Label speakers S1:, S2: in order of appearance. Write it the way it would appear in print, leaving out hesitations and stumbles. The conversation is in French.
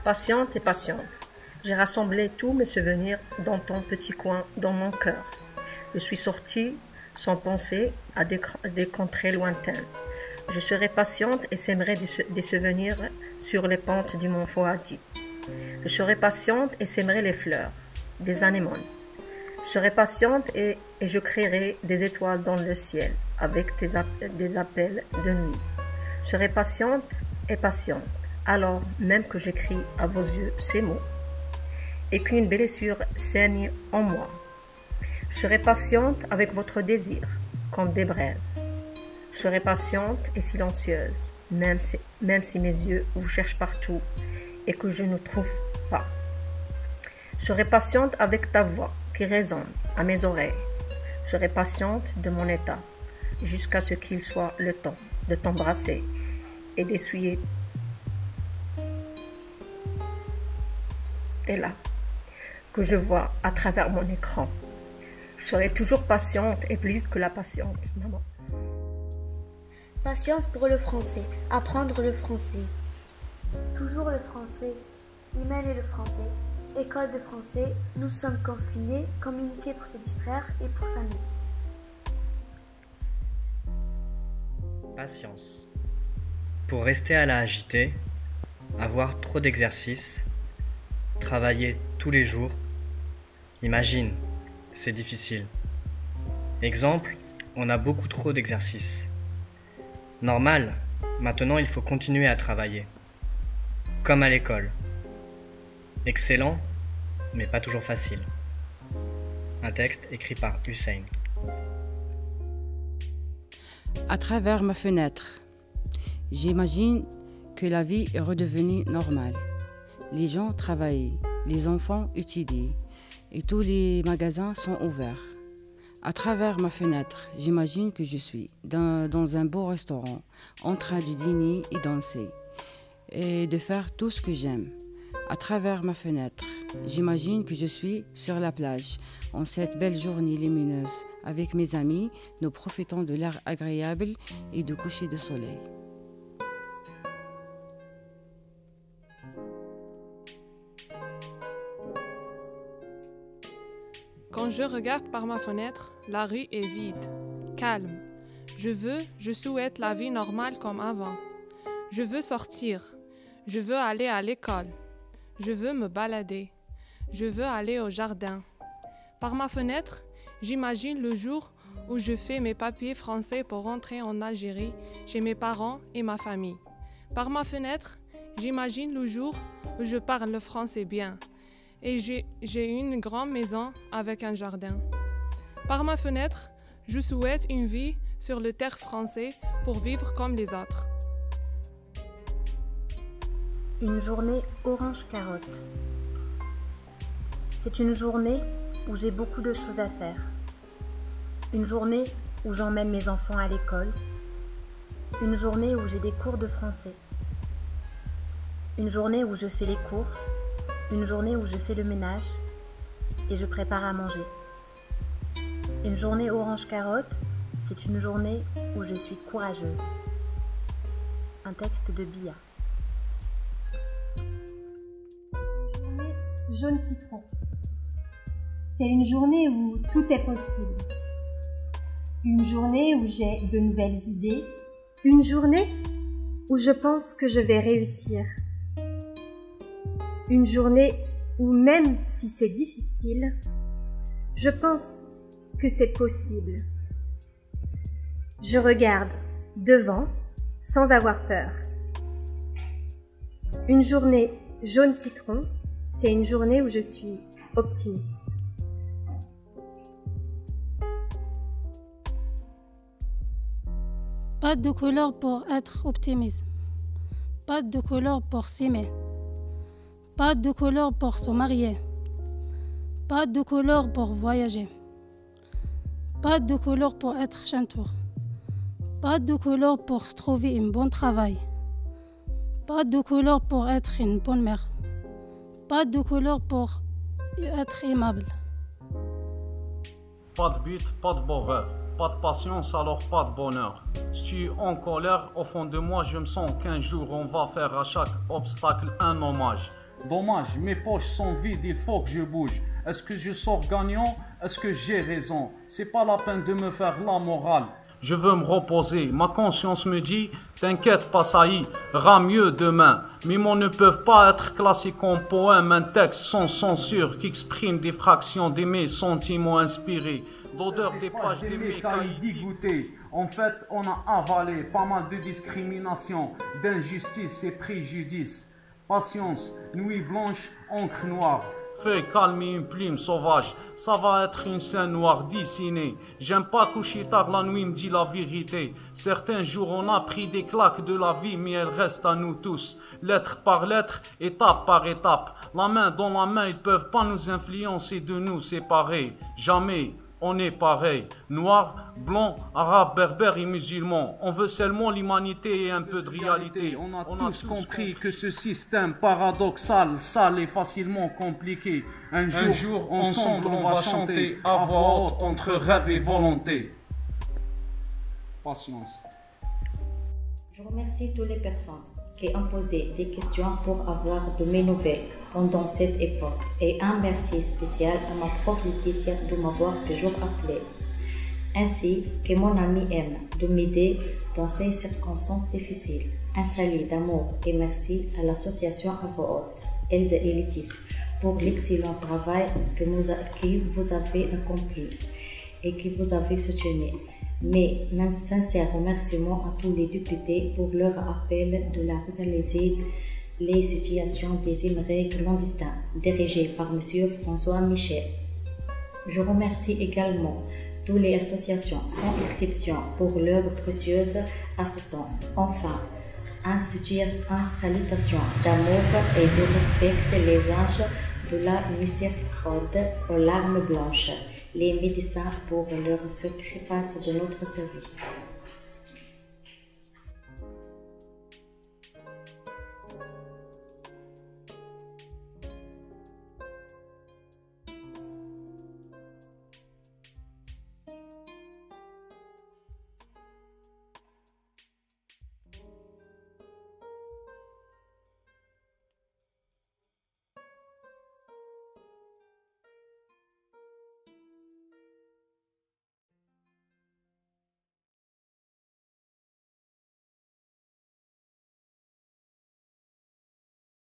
S1: Patiente et patiente, j'ai rassemblé tous mes souvenirs dans ton petit coin, dans mon cœur. Je suis sortie sans penser à des contrées lointaines. Je serai patiente et sèmerai des souvenirs sur les pentes du mont Foadi. Je serai patiente et sèmerai les fleurs, des anémones. Je serai patiente et je créerai des étoiles dans le ciel avec des appels de nuit. Je serai patiente et patiente, alors même que j'écris à vos yeux ces mots et qu'une blessure saigne en moi. Je serai patiente avec votre désir, comme des braises. Je serai patiente et silencieuse, même si mes yeux vous cherchent partout et que je ne trouve pas. Je serai patiente avec ta voix qui résonne à mes oreilles. Je serai patiente de mon état, jusqu'à ce qu'il soit le temps de t'embrasser et d'essuyer tes là que je vois à travers mon écran. Je serai toujours patiente et plus que la patiente, maman.
S2: Patience pour le français, apprendre le français. Toujours le français, email et le français. École de français, nous sommes confinés, communiquer pour se distraire et pour s'amuser.
S3: Patience. Pour rester à la agité, avoir trop d'exercices, travailler tous les jours. Imagine, c'est difficile. Exemple, on a beaucoup trop d'exercices. Normal, maintenant il faut continuer à travailler. Comme à l'école. Excellent, mais pas toujours facile. Un texte écrit par Hussein.
S4: À travers ma fenêtre, j'imagine que la vie est redevenue normale. Les gens travaillent, les enfants étudient et tous les magasins sont ouverts. À travers ma fenêtre, j'imagine que je suis dans un beau restaurant, en train de dîner et danser, et de faire tout ce que j'aime. À travers ma fenêtre, j'imagine que je suis sur la plage, en cette belle journée lumineuse, avec mes amis, nous profitons de l'air agréable et du coucher de soleil.
S5: Quand je regarde par ma fenêtre, la rue est vide, calme. Je souhaite la vie normale comme avant. Je veux sortir. Je veux aller à l'école. Je veux me balader. Je veux aller au jardin. Par ma fenêtre, j'imagine le jour où je fais mes papiers français pour rentrer en Algérie chez mes parents et ma famille. Par ma fenêtre, j'imagine le jour où je parle le français bien et j'ai une grande maison avec un jardin. Par ma fenêtre, je souhaite une vie sur le terre français pour vivre comme les autres.
S2: Une journée orange-carotte. C'est une journée où j'ai beaucoup de choses à faire. Une journée où j'emmène mes enfants à l'école. Une journée où j'ai des cours de français. Une journée où je fais les courses. Une journée où je fais le ménage et je prépare à manger. Une journée orange-carotte, c'est une journée où je suis courageuse. Un texte de Bia.
S6: Jaune citron. C'est une journée où tout est possible. Une journée où j'ai de nouvelles idées.
S7: Une journée où je pense que je vais réussir. Une journée où même si c'est difficile, je pense que c'est possible. Je regarde devant sans avoir peur. Une journée jaune citron, c'est une journée où je suis optimiste.
S8: Pas de couleur pour être optimiste. Pas de couleur pour s'aimer. Pas de couleur pour se marier. Pas de couleur pour voyager. Pas de couleur pour être chanteur. Pas de couleur pour trouver un bon travail. Pas de couleur pour être une bonne mère. Pas de couleur pour être aimable.
S9: Pas de but, pas de bonheur. Pas de patience, alors pas de bonheur. Si tu es en colère, au fond de moi, je me sens qu'un jour on va faire à chaque obstacle un hommage. Dommage, mes poches sont vides, il faut que je bouge. Est-ce que je sors gagnant? Est-ce que j'ai raison? C'est pas la peine de me faire la morale. Je veux me reposer, ma conscience me dit, t'inquiète pas ça ira mieux demain. Mes mots ne peuvent pas être classés comme poème, un texte sans censure qui exprime des fractions de mes sentiments inspirés. L'odeur des pages de mes cahiers dégoûtés. En fait, on a avalé pas mal de discrimination, d'injustice et préjudice. Patience, nuit blanche, encre noire. Fais calmer une plume sauvage, ça va être une scène noire dessinée. J'aime pas coucher tard, la nuit me dit la vérité. Certains jours on a pris des claques de la vie, mais elles restent à nous tous. Lettre par lettre, étape par étape. La main dans la main, ils peuvent pas nous influencer, de nous séparer. Jamais. On est pareil, noir, blanc, arabe, berbère et musulman. On veut seulement l'humanité et un peu de réalité. On a tous compris que ce système paradoxal, sale et facilement compliqué. Un jour, ensemble, on va chanter à voix haute entre rêve et volonté. Patience.
S10: Je remercie toutes les personnes qui ont posé des questions pour avoir de mes nouvelles pendant cette époque. Et un merci spécial à ma prof Laetitia de m'avoir toujours appelé. Ainsi que mon ami M de m'aider dans ces circonstances difficiles. Un salut d'amour et merci à l'association à voix haute, Elsa et Laetitia, pour l'excellent travail que vous avez accompli et que vous avez soutenu. Mais un sincère remerciement à tous les députés pour leur appel de la régulariser les situations des immigrés clandestins, dirigés par M. François Michel. Je remercie également toutes les associations, sans exception, pour leur précieuse assistance. Enfin, une salutation d'amour et de respect les anges de la miséricorde aux larmes blanches, les médecins pour leur sacrifice de notre service.